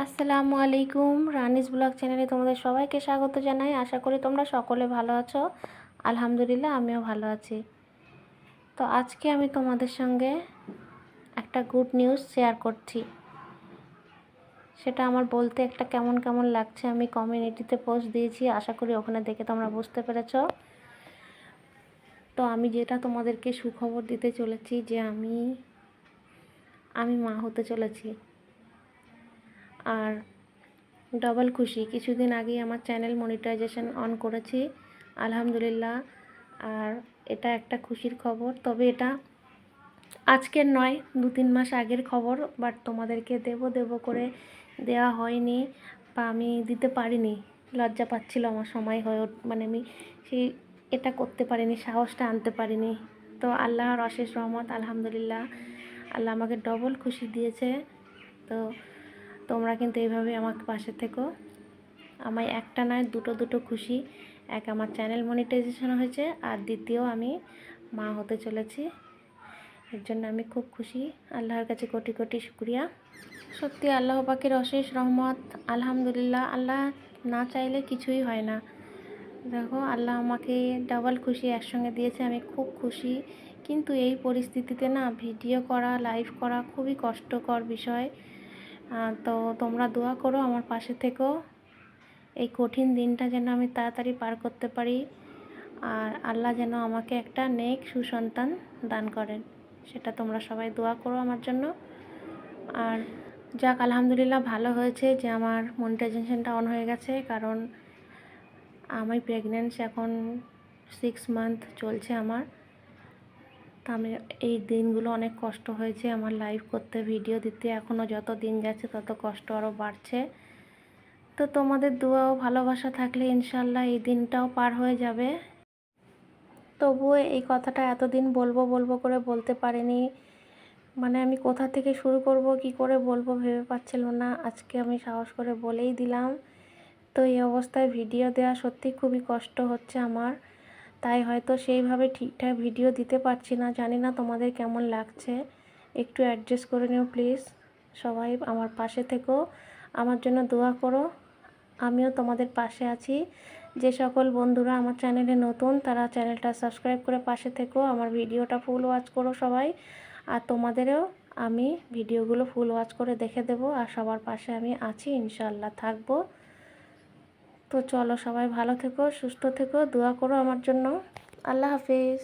আসসালামু আলাইকুম। রানিস ব্লগ চ্যানেলে তোমাদের সবাইকে স্বাগত জানাই। আশা করি তোমরা সকলে ভালো আছো। আলহামদুলিল্লাহ আমিও ভালো আছি। তো আজকে আমি তোমাদের সঙ্গে একটা গুড নিউজ শেয়ার করছি। সেটা আমার বলতে একটা কেমন কেমন লাগছে। আমি কমিউনিটিতে পোস্ট দিয়েছি, আশা করি ওখানে দেখে তোমরা বুঝতে পেরেছো। তো আমি যেটা তোমাদেরকে সুখবর দিতে চলেছি যে আমি মা হতে চলেছি। আর ডবল খুশি। কিছুদিন আগেই আমার চ্যানেল মনিটাইজেশন অন করেছি, আলহামদুলিল্লাহ। আর এটা একটা খুশির খবর, তবে এটা আজকের নয়, 2-3 মাস আগের খবর। বাট তোমাদেরকে দেব করে দেওয়া হয়নি, বা আমি দিতে পারিনি, লজ্জা পাচ্ছিল আমার, সময় মানে আমি এটা করতে পারিনি, সাহসটা আনতে পারিনি। তো আল্লাহর অশেষ রহমত, আলহামদুলিল্লাহ, আল্লাহ আমাকে ডবল খুশি দিয়েছে। তো তোমরা কিন্তু এইভাবে আমার পাশে থেকো। আমায় একটা নয় দুটো খুশি। এক, আমার চ্যানেল মনিটাইজেশন হয়েছে, আর দ্বিতীয় আমি মা হতে চলেছি। এর জন্য আমি খুব খুশি। আল্লাহর কাছে কোটি কোটি শুকরিয়া। সত্যি আল্লাহ পাকের অশেষ রহমত, আলহামদুলিল্লাহ। আল্লাহ না চাইলে কিছুই হয় না। দেখো, আল্লাহ আমাকে ডাবল খুশি একসঙ্গে দিয়েছে, আমি খুব খুশি। কিন্তু এই পরিস্থিতিতে না ভিডিও করা, লাইভ করা খুবই কষ্টকর বিষয়। তো তোমরা দোয়া করো, আমার পাশে থেকো। এই কঠিন দিনটা যেন আমি তাড়াতাড়ি পার করতে পারি, আর আল্লাহ যেন আমাকে একটা নেক সুসন্তান দান করেন, সেটা তোমরা সবাই দোয়া করো আমার জন্য। আর যাক, আলহামদুলিল্লাহ ভালো হয়েছে যে আমার মনিটাইজেশনটা অন হয়ে গেছে, কারণ আমি প্রেগনেন্সি এখন 6 মান্থ চলছে আমার। তা আমি এই দিনগুলো অনেক কষ্ট হয়েছে আমার লাইভ করতে, ভিডিও দিতে। এখনও যত দিন যাচ্ছে তত কষ্ট আরও বাড়ছে। তো তোমাদের দোয়া ও ভালোবাসা থাকলে ইনশাল্লাহ এই দিনটাও পার হয়ে যাবে। তবুও এই কথাটা এতদিন বলবো করে বলতে পারিনি। মানে আমি কোথা থেকে শুরু করব, কি করে বলবো ভেবে পাচ্ছিলাম না। আজকে আমি সাহস করে বলেই দিলাম। তো এই অবস্থায় ভিডিও দেওয়া সত্যি খুবই কষ্ট হচ্ছে আমার, তাই হয়তো সেইভাবে ঠিকঠাক ভিডিও দিতে পারছি না। জানি না তোমাদের কেমন লাগছে, একটু অ্যাডজাস্ট করে নিও প্লিজ। সবাই আমার পাশে থেকো, আমার জন্য দোয়া করো। আমিও তোমাদের পাশে আছি। যে সকল বন্ধুরা আমার চ্যানেলে নতুন, তারা চ্যানেলটা সাবস্ক্রাইব করে পাশে থেকো। আমার ভিডিওটা ফুল ওয়াচ করো সবাই। আর তোমাদেরও আমি ভিডিওগুলো ফুল ওয়াচ করে দেখে দেবো, আর সবার পাশে আমি আছি, ইনশাল্লাহ থাকবো। তো চলো, সবাই ভালো থেকো, সুস্থ থেকো, দোয়া করো আমার জন্য। আল্লাহ হাফিজ।